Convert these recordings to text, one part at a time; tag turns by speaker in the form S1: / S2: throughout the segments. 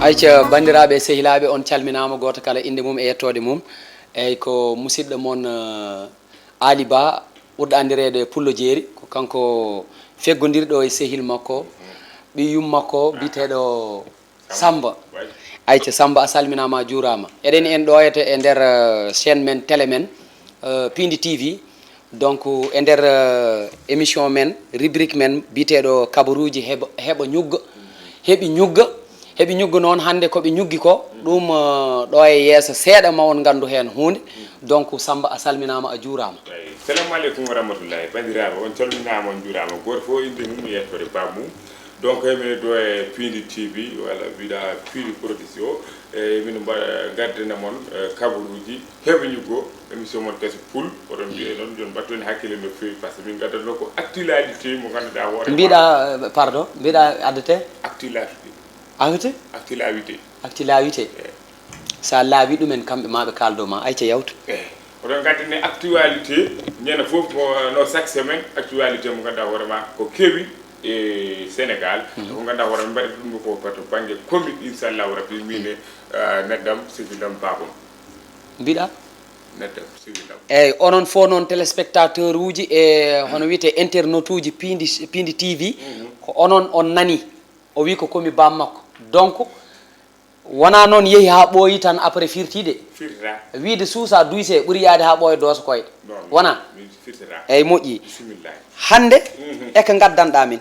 S1: ayca bandiraɓe sehilaɓe on calminama goto kala inde mum e yettode mum eyyi ko musidɗo moon Ali Ba ɓurɗo andirede Pullo Jeeri ko kanko feggodirɗo e sehil makko ɓiyyum makko biteɗo Samba ayca Samba a salminama a juurama eɗen en ɗoyata e nder chaîne men télé men Piindi TV donc e nder émission men rubrique men biteɗo Kabaruuji heɓi ñugga noon hande koɓe ñuggi ko ɗum ɗo e yeeso seeɗa ma on gandu hen hunde donc Samba a salminama a juurama.
S2: Assalamu aleykum wa rahmatullahi bandiraɓe on calminama on juurama goto fof inde mum e yettode bamum donc emin ɗo e Piindi TV walla mbiɗa Piindi production e min gaddana moon Kabaruuji heɓi ñuggo émission moon kesi pul oɗon mbiye noon joni mbatton hakkille no fewi par ce que min gaddanno ko actualité mo ganduɗa hoore
S1: mbiɗa pardon mbiɗa addete actualité sa laawi ɗumen kamɓe maɓe kaldo ma ayca yawtu
S2: oɗon gaddane actualité ñande foof no chaque semaine actualité mo ganduɗa hoorema ko keewi e Sénégal ko ganduɗa hoorema mbaɗi ɗum ko bato banggue commune inchallahu rabbi mine neddam sigilam babam
S1: mbiɗa
S2: neddam sigilam
S1: eyyi onon fof noon téléspectateur uji e hono wiyete internaute uji Piindi TV ko onon on nani o wi ko komi bam makko donc wona noon yeehi ha ɓooyi tan après firtide wiide suusa duyse ɓuuri yaade ha ɓooya doosa koyɗe wona eyyi moƴƴi hande eko gaddanɗa min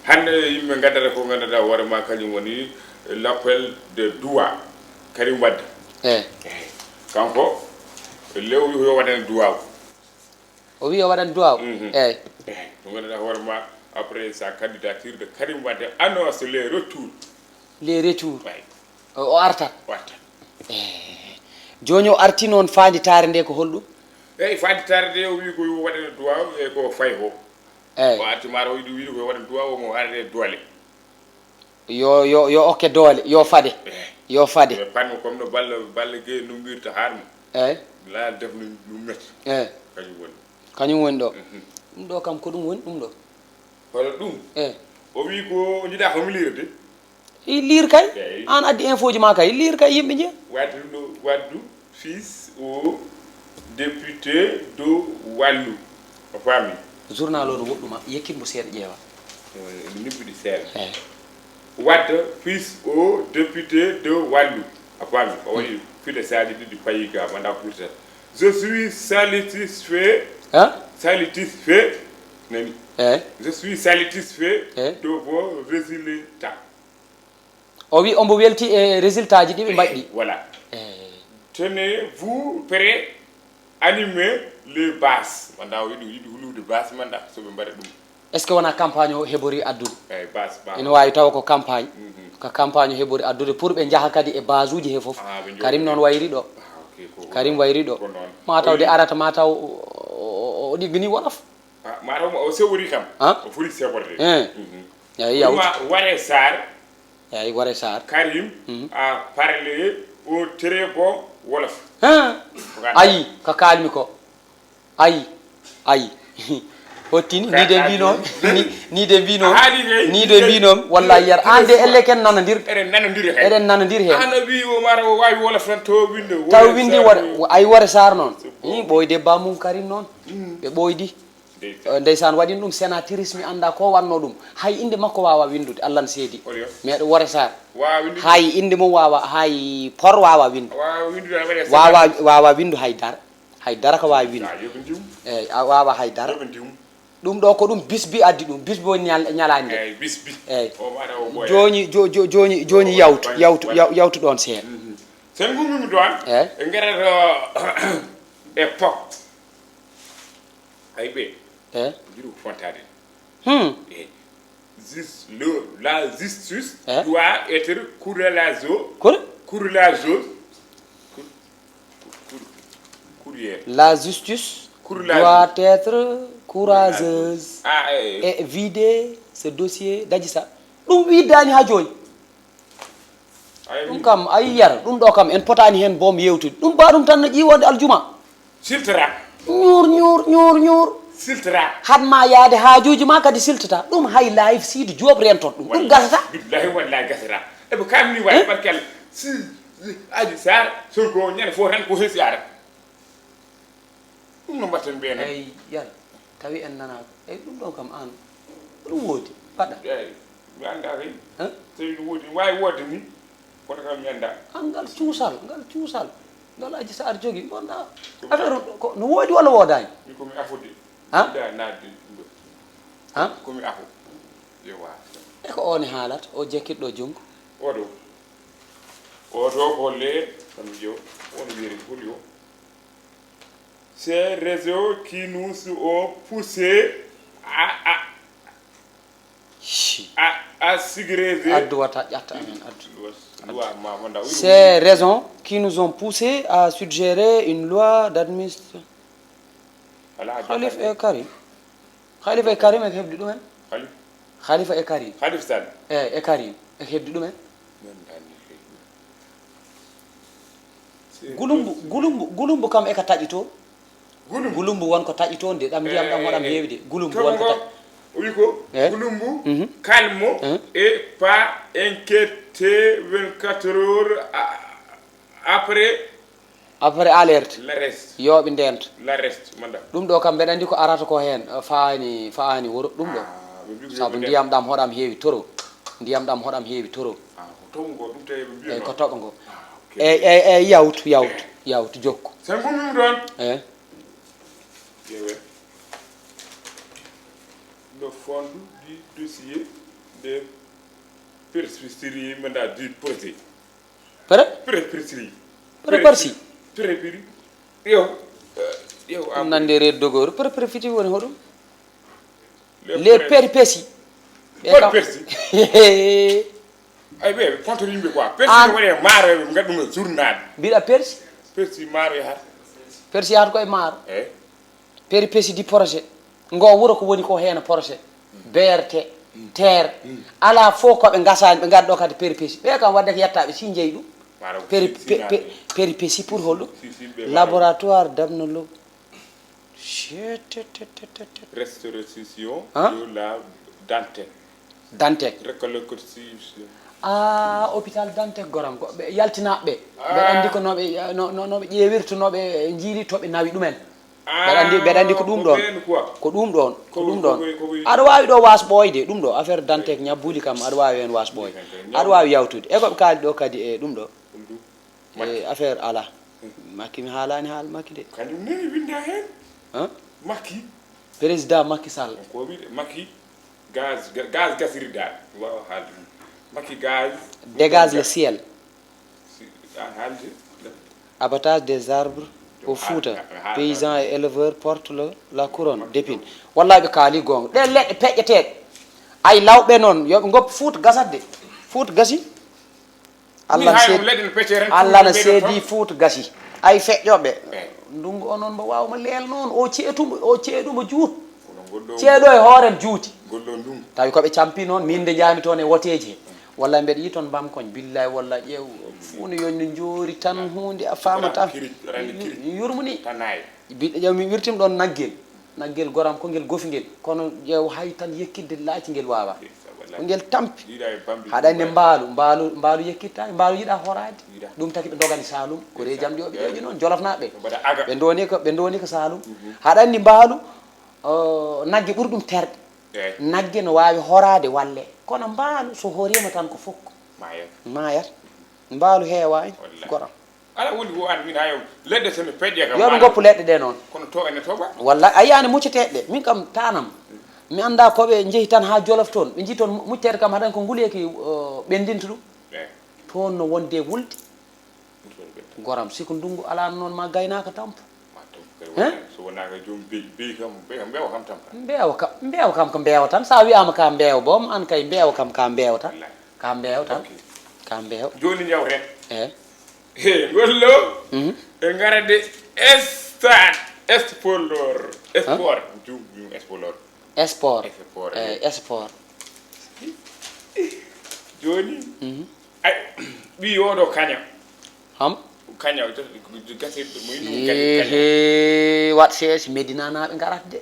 S2: hande yimɓe gaddata ko ganduɗa hoorema kañum woni l'appel de duwa Karim Wade kanko lew yo waɗane duwaw
S1: o wi o waɗane duwaw eyyi
S2: ko ganduɗa hoorema après sa candidature de Karim Wade annonce les retours
S1: o artat joni o arti noon fanditare nde ko holɗum
S2: eyyi fanditare nde o wi ko waɗane duwaw e ko fayi ko
S1: eyyi
S2: o arti mata o yiɗi wiide ko waɗane duwaw omo arde doole
S1: yo okke doole yo fade
S2: panno comme no balla gueye no mbirta harmo
S1: eyyi
S2: la def no metti
S1: eyyi kañum woni ɗo ɗum ɗo kam ko ɗum woni ɗum ɗo
S2: hono ɗum o wi ko jiiɗa komi liirde
S1: i liir kay an addi info ji ma kay liir kay yimɓe jeeya
S2: waddu fils au député do Wallu o faami
S1: journal o no woɗɗuma yekkitmo seeɗa ƴeewa
S2: nibbiɗi seeɗa wadda fils au député de Wallu a faami o waɗi fiɗe saji ɗiɗi payi ga manda ko firtata je suis satisfait nani je suis satisfait de vos résultats
S1: o wi ombo welti e résultat ji ɗi ɓe mbaɗɗi
S2: voilà tenez-vous prêt animer les bases manda o yiɗi hulude base manda soɓe mbaɗa ɗum
S1: est ce que wona campagne o heɓori addude
S2: eyyi base
S1: ene wawi taw ko campagne ko campagne o heɓori addude pour ɓe jaaha kadi e base uji he foof Karim noon wayri ɗo Karim wayri ɗo ma taw de arata ma taw o ɗiggani wolof
S2: mataw o sewori kam o foti seworde
S1: eyyi yawt
S2: Waré Sarr
S1: Waré Sarr
S2: Karim a parlé au très bon wolof
S1: ayi ko kalmi ko ayi hottini ni de mbino ni de mbino wallahi yar ande elle ken nanadir eɗen nanadir he
S2: ana wi o mara o wawi wolof tan to
S1: winde ay Waré Sarr noon ɓoyde bamum Karim noon ɓe ɓoydi ndeysan waɗin ɗum sénatrice mi anda ko wanno ɗum hay inde makko wawa windude Allah n seedi meɗo Waré Sarr hay inde mum wawa hay por wawa windu wawa windu haydara ko wawi windu eyyi wawa haydara ɗum ɗo ko ɗum bisbi addi ɗum bisbi woni ñalande eyyi joni yawtu ɗon seeɗa
S2: sen gummimi ɗon e garata époque ay ɓe jiru fontade la justice doit être
S1: la justice doit être courageuse et vider ce dossier daji sa ɗum widdani ha joni ɗum kam ayi yar ɗum ɗo kam en potani hen boom yewtude ɗum ba ɗum tan no ƴiwonde aljuma
S2: siltara
S1: ñuur
S2: siltata
S1: hadma yaade haajuji ma kadi siltata ɗum hay live siidi joob renton ɗum gasata
S2: billahi wallahi gasata eɓe kamni waɗi barkelle si adi sar Sonko ñande fof tan ko hesi ara ɗum no mbatten ɓeeno
S1: eyyi yala tawi en nanako eyyi ɗum ɗon kam an ɗum woodi paɗa
S2: eyyi mi anda kay tawi ɗum woodi wawi wodde ni kono kam mi anda
S1: an ngal cuusal ngal aji sa ar jogui gonɗa affaire ko no woodi walla woodani
S2: mi komi afude
S1: da
S2: nadde
S1: ha
S2: komi afu yowa
S1: e ko on e haalata o jekkitɗo junggo
S2: oɗo ko le kam yo on wiri huli o ces réseaux qui nous ont poussé à ségrégger
S1: addu wata ƴatta amen addu ces raisons qui nous ont poussé à suggérer une loi d'administration Khalifa e Karim e hebdi ɗumen Khalifa e Karim
S2: Sall
S1: e Karim e hebdi ɗumen gulumbu kam e ka taƴi to gulumbu wonko taƴi to nde ɗam ndiyam ɗam hoɗam heewi de gulumbu wonko taƴi
S2: oui ko gulumbu calme et pas inquiété 24 heures après
S1: alerte
S2: l'arrest
S1: yooɓe ndento
S2: l'arrest manda
S1: ɗum ɗo kam mbeɗa andi ko arata ko hen faani wuro ɗum ɗo saabu ndiyam ɗam hoɗam heewi toro ndiyam ɗam hoɗam heewi toro eyyi ko toɓo ngo eyyi yawtu jokku
S2: sen gummi ɗon
S1: eyyi
S2: ƴeewen le fond du dossier de perspiciterie manda du projet perspiciterie yow
S1: ɗum nande reedu dogoru perspiciterie woni hoɗum les péripéties
S2: ay ɓe contre yimɓe quoi persi woni maaro ɓe gaddu no journal
S1: mbiɗa
S2: persi maaro yahat
S1: persi yahat koye maaro péripéties du projet ngo wuro ko woni ko hen projet BRT terre ala fof koɓe gasani ɓe gadɗo kadi péripéties ɓe kam wadde ko yettaɓe si jeeyi ɗum péripéties pour holɗum laboratoire d'amnologue
S2: restauration de la
S1: Dantec
S2: reconstruction
S1: hôpital Dantec goram ko ɓe yaltinaɓe ɓe andi ko noɓe ƴeewirta noɓe jiiri toɓe nawi ɗumen ɓeɗa andi ko ɗum ɗon aɗa wawi ɗo was ɓooyde ɗum ɗo affaire Dantec ñabbuli kam aɗa wawi hen was ɓooyde aɗa wawi yawtude e koɓe kaali ɗo kadi e ɗum ɗo e affaire ala Makki mi haalani haal Makki de
S2: kañum neni winda hen Makki
S1: président Macky Sall
S2: ko wiide Makki gaz gasiriɗa wawa haalde ɗum Makki gaz
S1: dégage le ciel
S2: haalde
S1: abattage des arbres au Fouta paysans et éleveurs portent la couronne d'épines wallahi ɓe kaali gonga ɗe leɗɗe peƴƴeteɗe ay lawɓe noon yoɓe goppa Fouta gasatde Fouta gasi Allah ne seedi Fouta gasi ay feƴƴoɓe ndungu o noon mbo wawma leel noon o ceeɗumo juut ceeɗo e hoorem juuti tawi koɓe campi noon min nde jaami toon e woteji he walla mbeɗa yi toon bamkoñ billahi walla ƴeew fuune yoñno joori tan hunde a faama tan yurmini biɗɗo ƴeew mi wirtima ɗon naggel goram ko ngel gofi ngel kono ƴeew hay tan yekkidde laaci ngel wawa ko ngel tampi haɗa ande mbaalu yekkittani mbaalu yiiɗa horade ɗum taki ɓe dogani Saloum ko re jam ƴoɓe ƴewƴi noon jolofnaɓe ɓe doni ko Saloum haɗa andi mbaalu nagge ɓuuri ɗum terɗe nagge no wawi horade walle kono mbaalu so horima tan ko fokko mayat mbaalu heewani goram
S2: ala woni wo an min hayo leɗɗe somi peƴƴe kam
S1: yoɓe goppu leɗɗe ɗe noon
S2: kono to ene toɓa
S1: walla a yiyani mucceteɗe ɗe min kam tanam mi anda koɓe jeehi tan ha Jolof toon ɓe jii toon muccede kam haɗan ko nguleki ɓendinta ɗum toon no wonde wulde goram siko ndungu ala noon ma gaynaka tampo
S2: so wonaka joom beyi kam mbewa kam tam
S1: mbewa kam ko mbewa tan sa wiyama ka mbewa boom an kay mbewa kam ka mbewa tan ka mbewa
S2: joni jawten
S1: e
S2: gollo e garade sport joni ay ɓi oɗo kaña kaña gasirɗo
S1: wat seese Médina naɓe garat de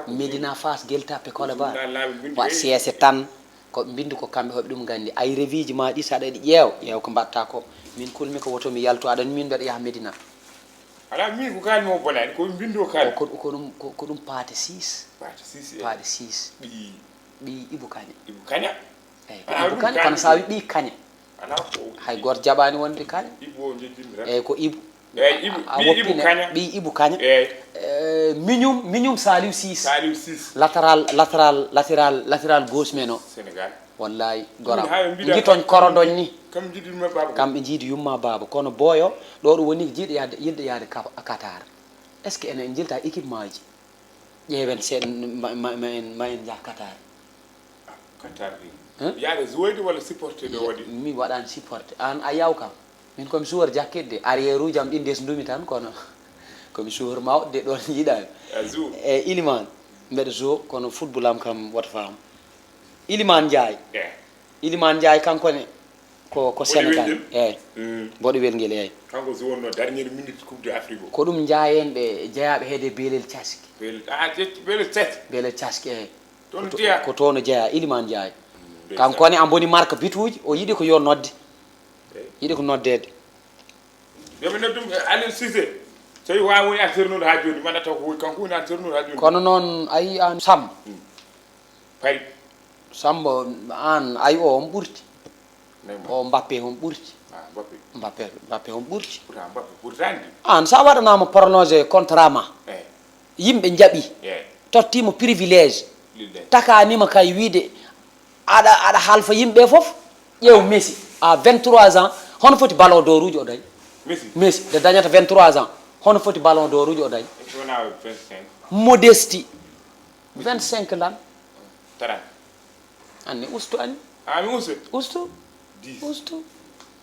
S1: Médina Fass Gueule Tapée Colobane wat seese tan ko bindi ko kambe hobe dum gandi ay reviji ma di sada di yew ko batta ko min kulmi ko woto mi yalto adan min beda ya medina
S2: ala min ko kan mo bonani ko bindo kan
S1: ko dum paate 6 paate 6 bi ibu kanya ibu kanya kono sa wi bi kanya
S2: ala ko
S1: hay gor jabani wonde kanya
S2: ibu jidindira
S1: ko ibu
S2: ibu kanya
S1: bi ibu kanya miñum saliw 6 latéral gauche meno
S2: Sénégal
S1: wallahi gora ngitoñ korodoñ ni
S2: kam jidima baba
S1: kambe jiidi yumma baba kono boyo do woni jiidi yilde yaade Qatar est ce que enen jilta équipement ji ƴeewen sen ma en ja Qatar
S2: yaade joueur wala supporter do wadi
S1: mi wadan supporter an a yaw kam min komi joueur jakkede arrière uji am ɗin ndumi tan kono komi joueur mawɗe ɗon yiiɗani Iliman mbeɗa jo kono football am kam wata faam Iliman Ndiaye kankone ko Sénégal boɗo welngel eyyi
S2: kanko wonno dernière minute coupe d'Afrique
S1: ko ɗum jaayenɓe jeeyaɓe heede beelel caski beelel caski eyyi ko toon jeeya Iliman Ndiaye kankone an boni marque bituji o yiiɗi ko yo nodde yiiɗi ko noddede
S2: yomi noddum Aliou Cissé tawi wawi woni acteur ha joni manda taw ko kanko woni acteur ha joni
S1: kono noon ayi an Sam
S2: pari
S1: Sambo an ayi o on ɓurti o Mbappé on ɓurti Mbappé on ɓurti an sa waɗanama prolongé contrat ma yimɓe jaaɓi tottimo privilège takanima kay wiide aɗa halfa yimɓe foof ƴeew Messi à 23 ans hono foti ballon d'or uji o dañi Messi de dañata 23 ans hono foti ballon d'or uji o dañi modestie 25 lan
S2: 30
S1: anni ustu anni
S2: mi
S1: ustu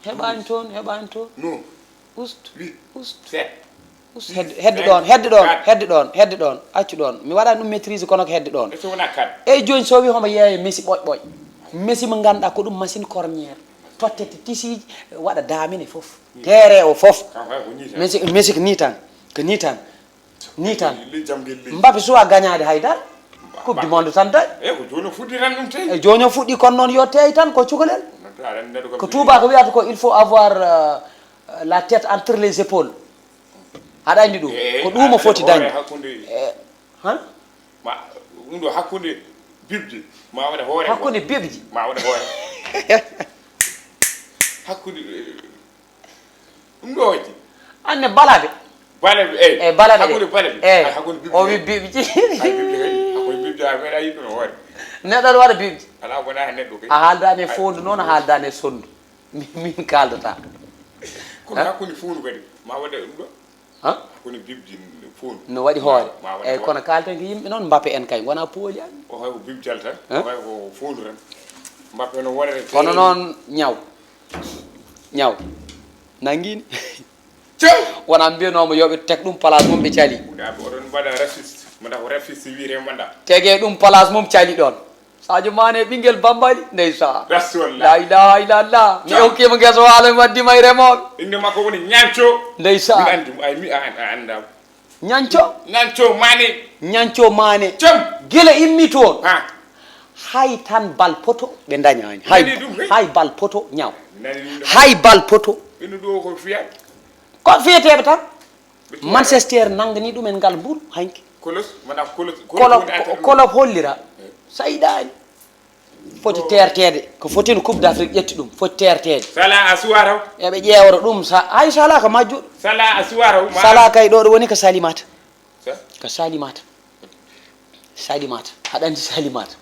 S1: heɓani toon
S2: non
S1: ustu hedde ɗon accu ɗon mi waɗani ɗum maîtrise kono ko hedde ɗon eyyi joni so wi homo yeeya Messi ɓoƴ Messi mo ganduɗa ko ɗum machine cornière tottete tisiji waɗa damine foof terre o foof Messi ko ni tan Mbappé suwa gagnade haydara coupe du monde tan dañ e joni o fuɗɗi kono noon yo teey tan ko cukalel ko tuuba ko wiyata ko il faut avoir la tête entre les épaules aɗa andi ɗum ko ɗum o foti dañde han
S2: ɗum ɗo hakkude bibji ma waɗa hoore
S1: hakkude bibji
S2: ma waɗa hoore hakkude ɗum ɗo waɗi
S1: anne balaɓe o wi bibji
S2: hakkude bibji a meeɗa yiɗɗo no hoore
S1: neɗɗo aɗa waɗa bibji
S2: ala wona hen neɗɗo kay
S1: a haaldani e fondu noon a haaldani e sondu min kaldata
S2: kono hakkude fundu kadi ma waɗa ɗum ɗo hakkude bibji fundu
S1: no waɗi hoore eyyi kono kalten ko yimɓe noon Mbappé en kay wona pooli an
S2: o hay ko bibjal tan o hay ko fundu tan Mbappé no wonere
S1: kono noon ñaw nanguini wona mbiyanomo yoɓe tek ɗum place mum ɓe cali
S2: oɗon mbaɗa raciste mbaɗa ko raciste wiyete mbaɗa
S1: tege ɗum place mum cali ɗon Sadio Mané ɓinguel Bambali ndeysa
S2: la
S1: ilaha illallah mi hokkima gueso waalo mi waddima e remoɓe
S2: inde makko woni ñanco
S1: ndeysa
S2: mi andi mi andam
S1: ñanco Mané guila immi toon hay tan bal poto ɓe dañani hay bal poto ñaw hay bal poto
S2: ino ɗo ko fiyat
S1: ko fiyeteɓe tan Manchester nangani ɗumen ngal mburu hanki kolob hollira sa yiɗani foti tertede ko fotino coupe d'Afrique ƴetti ɗum foti tertede
S2: sala a suwa taw
S1: eɓe ƴewra ɗum hay sala ko majjuɗo
S2: sala a suwa taw
S1: sala kay ɗo woni ko salimata haɗa andi salimata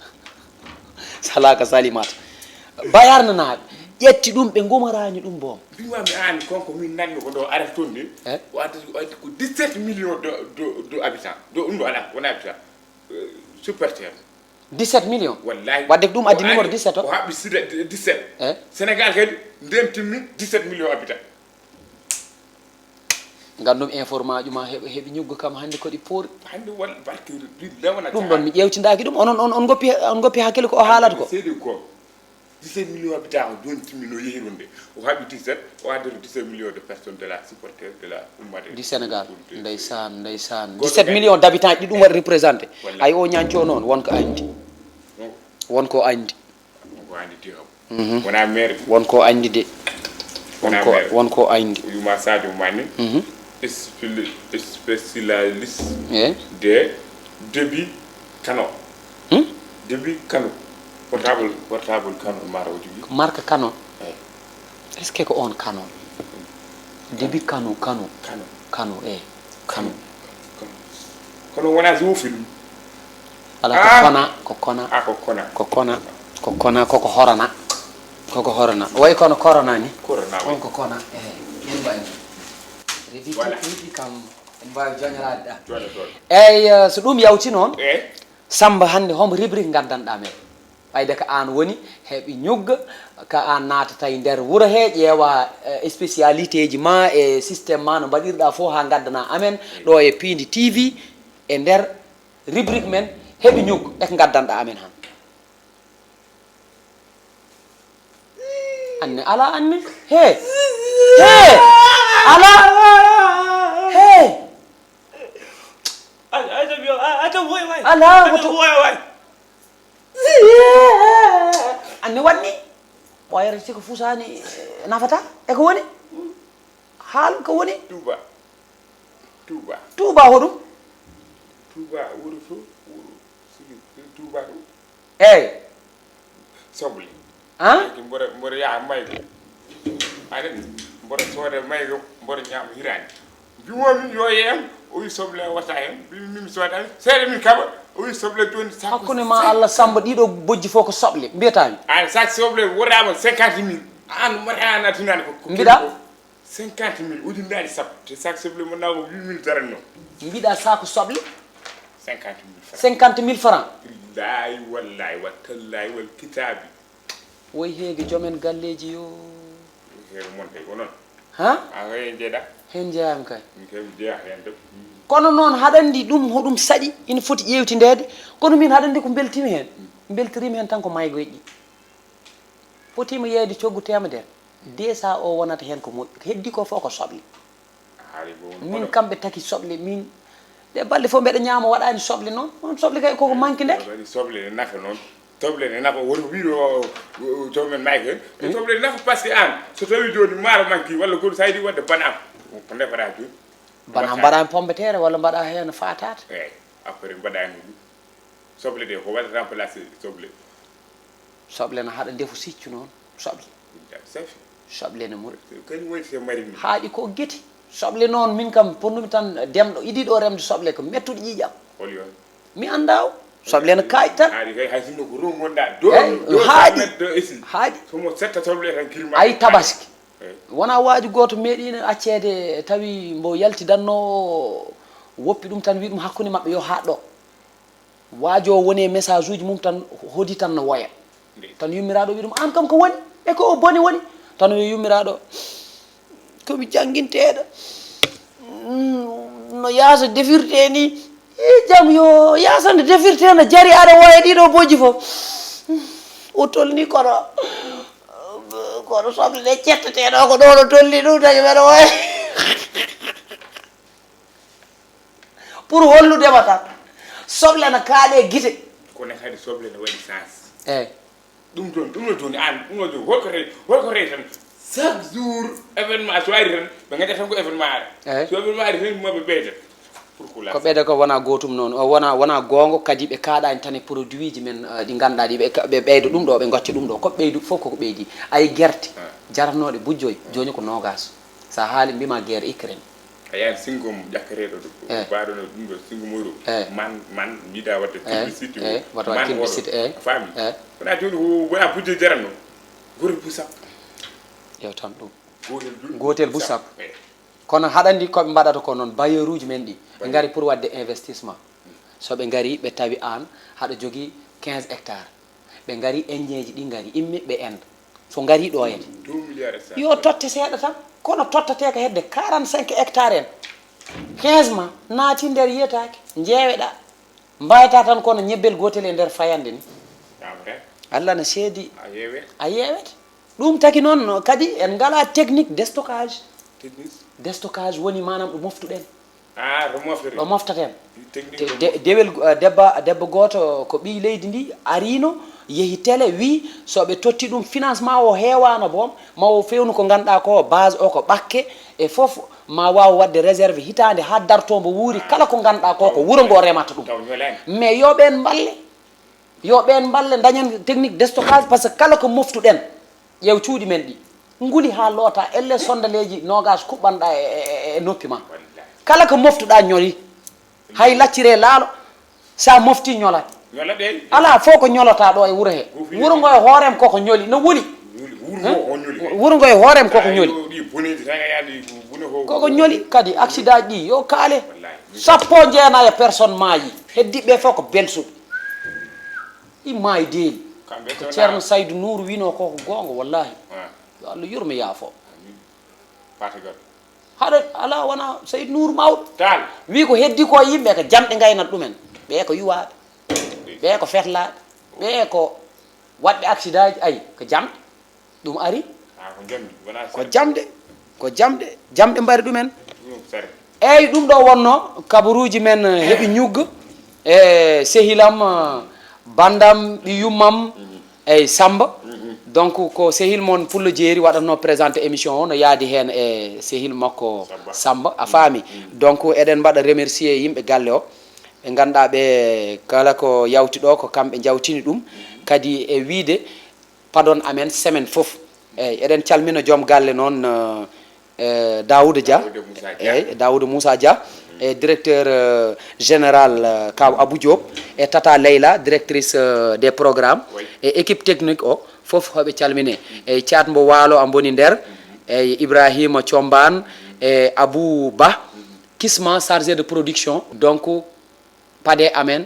S1: sala ko salimata bayarna naɓe ƴetti ɗum ɓe gomarani ɗum boom
S2: mbimami an konko min nanmi ko ɗo arata toon ni wadde ko 17 millions de habitants ɗo ɗum ɗo ala wona habitant supporter
S1: 17 millions
S2: wallahi
S1: wadde ko ɗum addi numéro 17
S2: o haɓɓi 17 Sénégal kadi ndemtimmi 17 millions habitants
S1: gandum information ma heɓi ñuggo kam hande koɗi poori
S2: hande wal barke lewna
S1: ɗum ɗon mi ƴewtidaki ɗum on goppi hakkille ko o haalata ko
S2: seedi ko 17 millions habitants o joni timmino yehirude o haɓi 17 o addere 17 millions de personnes de la supporter de la ummade
S1: du Sénégal ndeysan 17 millions d'habitants ɗi ɗum waɗi représenté ay o ñanco noon wonko andi
S2: ko andi tiram wona maire
S1: wonko andi de wonko andi
S2: yuma Sadio Mané spécialiste de débit Canon débit Canon portable Canon marawdi
S1: marque Canon est ce que ko on Canon débit Canon Canon
S2: wona zo film
S1: ala ko kona ko horana way kono corona ni on ko kona en bani revi kam en ba jonirade da ey so dum yawti non Samba hande hom rubrique gaddanɗa men ɓayde ko an woni heɓi ñugga ka an natata e nder wuuro he ƴeewa spécialité ji ma e systéme ma no mbaɗirɗa fof ha gaddana amen ɗo e Piindi TV e nder rubrique men heɓi ñugga eko gaddanɗa amen han anne ala anne he ala he ala anne waɗni ɓoyere siko fusani nafata eko woni haal ko woni tuuba hoɗum
S2: wuro to wuro sigi tuuba ɗum
S1: eyyi
S2: soble
S1: han
S2: mboɗo yaha maygo aɗen mboɗo soode maygo mboɗo ñaama hirani mbimomin yo yeyam o wi soble watta hen min soodani seeɗa min kaɓa o wi soble joni
S1: hakkude ma Allah Samba ɗiɗo bojji fof ko soble mbiyatami
S2: an sac soble wodama 50 000 an mbaɗa natinani ko
S1: mbiɗa
S2: 50 000 ujunnaji sappo te sac soble mo nawo 8 000 daranno
S1: mbiɗa saku soble
S2: 50 000 francs
S1: 50 000 francs
S2: billahi wallahi wattallahi wal kitabi
S1: woy heege joomen galleji yo
S2: heege mon tay ko noon
S1: ha
S2: a hoye jeeɗa
S1: hen jeeyami kay
S2: min kay jeeya hen de
S1: kono noon haɗandi ɗum hoɗum saɗi ina foti ƴewtidede kono min haɗandi ko beltimi hen beltorima hen tan ko maygoyɗi fotima yeeyde coggu temedere desa o wonata hen ko moƴƴi heddi ko fof ko soble min kamɓe taki soble min ɗe balɗe fof mbeɗa ñaama waɗani soble noon on soble kay koko manque nde
S2: soble ne nafa noon soble ne nafa woto wiɗo jomumen mayko hen soble ne nafa par ce que an so tawi joni maaro manqui walla goɗo sa yiɗi wadde banam ko ndefata joni
S1: bana mbaɗani pomme de terre walla mbaɗa hen fatata
S2: eyyi après mbaɗa hen ɗum soble ɗe ko waɗa remplacé soble
S1: ne haɗa ndefu siccu noon soble
S2: safi
S1: soble ne muɗa
S2: kañum woni se marini
S1: haaɗi ko guete soble noon min kam ponnumi tan demɗo idiɗo remde soble ko mettuɗo ƴiƴam
S2: holi on
S1: mi anda o soble ne kaaƴi tan
S2: haaɗi kay hay sinno ko rum gonɗa
S1: haaɗi
S2: somo setta soble tan kilma
S1: ayi tabaski wona waaju goto meeɗino accede tawi mbo yaltidanno woppi ɗum tan wi ɗum hakkude mabɓe yo haɗɗo waajo woni message uji mum tan hodi tan no woya tan yummiraɗo wi ɗum an kam ko woni e ko o boni woni tan yo yummiraɗo komi jangguinteɗo no yaasa defirte ni jaam yo yasande defirte no jari aɗa woya ɗiɗo bojji fof o tolni kono soble ɗe cetteteɗo ko ɗo no tolni ɗum tagi mbeɗa woya pour holludema tan soble no kaaɗe guite
S2: kono kadi soble ne waɗi sens
S1: eyyi
S2: ɗum no joni an ɗum no joni holko rey tan chaque jour événement so ari tan ɓe gaƴata tan ko événement ara so événement ari tan moɓe ɓeyda
S1: ko ɓeyde ko wona gotum noon wona gonga kadi ɓe kaɗani tan e produit ji men ɗi ganduɗa ɗi ɓe ɓeyda ɗum ɗo ɓe gocca ɗum ɗo koɓe ɓeydu fof koko ɓeydi ayi guerte jaranoɗe bujjoy joni ko nogas sa haali mbima guerre Ukraine
S2: a yaani singom ƴakketeɗo ɗo mbaɗono ɗum ɗo singo moyro man mbiɗa wadde publicité
S1: waɗa publicité
S2: faami wona joni wona bujjoy jaranno gotel bu sappo
S1: ƴew tan ɗum gotel bu sappo kono haɗandi koɓe mbaɗata ko noon bailleur uji men ɗi ɓe gari pour wadde investissement soɓe gari ɓe tawi an haɗa jogui 15 hectares ɓe gari indien ji ɗi gari imme ɓe inde so gari ɗo hen yo totte seeɗa tan kono tottate ko hedde 45 hectares en 15 ma naati nder yiyetake jeeweɗa mbayata tan kono ñebbel gotel e nder fayande ni Allah ne seedi a yeewete ɗum taki noon kadi en ngala technique de stockage woni manam ɗo moftuɗen ɗo moftaten dewel debbo goto ko ɓi leydi ndi arino yehi télé wi soɓe totti ɗum financement o heewano boom ma o fewnu ko ganduɗa ko base o ko ɓakke e fof ma waw wadde réserve hitande ha dartombo wuuri kala ko ganduɗa ko wuuro ngo remata ɗum mais yo ɓen balle dañen technique de stockage par ce que kala ko moftuɗen ƴeew cuuɗi men ɗi nguli ha loota elle sondaleji nogas kuɓɓanɗa e noppi ma kala ko moftuɗa ñoli hay laccire laalo sa mofti ñolat ala fof ko ñolota ɗo e wuuro he wuuro ngo e hoorem koko ñoli no wuli wuuro ngo e hoorem koko ñoli koko ñoli kadi accident ɗi yo kaale sappo jeena e personne maayi heddiɓe fof ko belsuɓe i maayi deeli ko ceerno saydou nouru wino koko gonga wallahi yo allah yurmi yaafo haɗa ala wona saydou nouru mawɗo wi ko heddi ko yimɓe ko jamɗe gaynat ɗumen ɓe ko yuwaɓe ɓe ko fetlaɓe ɓe ko waɗɓe accident ji ayi ko jamɗe ɗum ari ko jamɗe mbari ɗumen eyyi ɗum ɗo wonno kabaruuji men heeɓi ñugga e sehilam bandam ɓi yummam eyyi Samba donc ko sehil mon pullo jeeri waɗatno présenté émission o no yaadi hen e sehil makko Samba a faami donc eɗen mbaɗa remercier yimɓe galle o ɓe ganduɗa ɓe kala ko yawti ɗo ko kamɓe jawtini ɗum kadi e wiide pardon amen semaine foof eyyi eɗen calmina joom galle noon Daouda Dia eyyi Daouda Moussa Dia e directeur général kaw Abou Diop e Tata Leyla directrice des programmes e équipe technique o fof hoɓe calmine e Thiat mbo Waalo a boni nder e Ibrahima Thiombane e Abou Ba Kisma chargé de production donc pade amen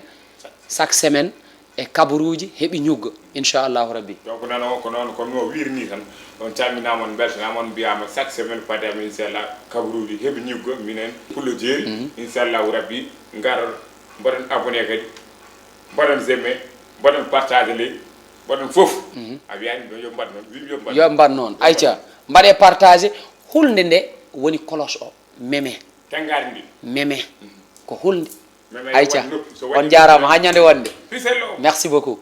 S1: chaque semaine e kabaruuji heeɓi ñugga inchallahu rabbi
S2: donc noon ko noon kono no wirni tan on calminama on beltanama on mbiyama chaque semaine pade amen inchallah kabaruuji heeɓi ñugga minen pullo jeeri inchallahu rabbi gar mbaɗen abonné kadi mbaɗen zeme mbaɗen partage ley mbaɗen foof a wiyani ɗo yo mbaɗ noon wimi yo
S1: mbaɗ noon ayca mbaɗe partagé hulde nde woni cloche o meme
S2: tengari ndi
S1: meme ko hulde ayca on jarama ha ñande wonde merci beaucoup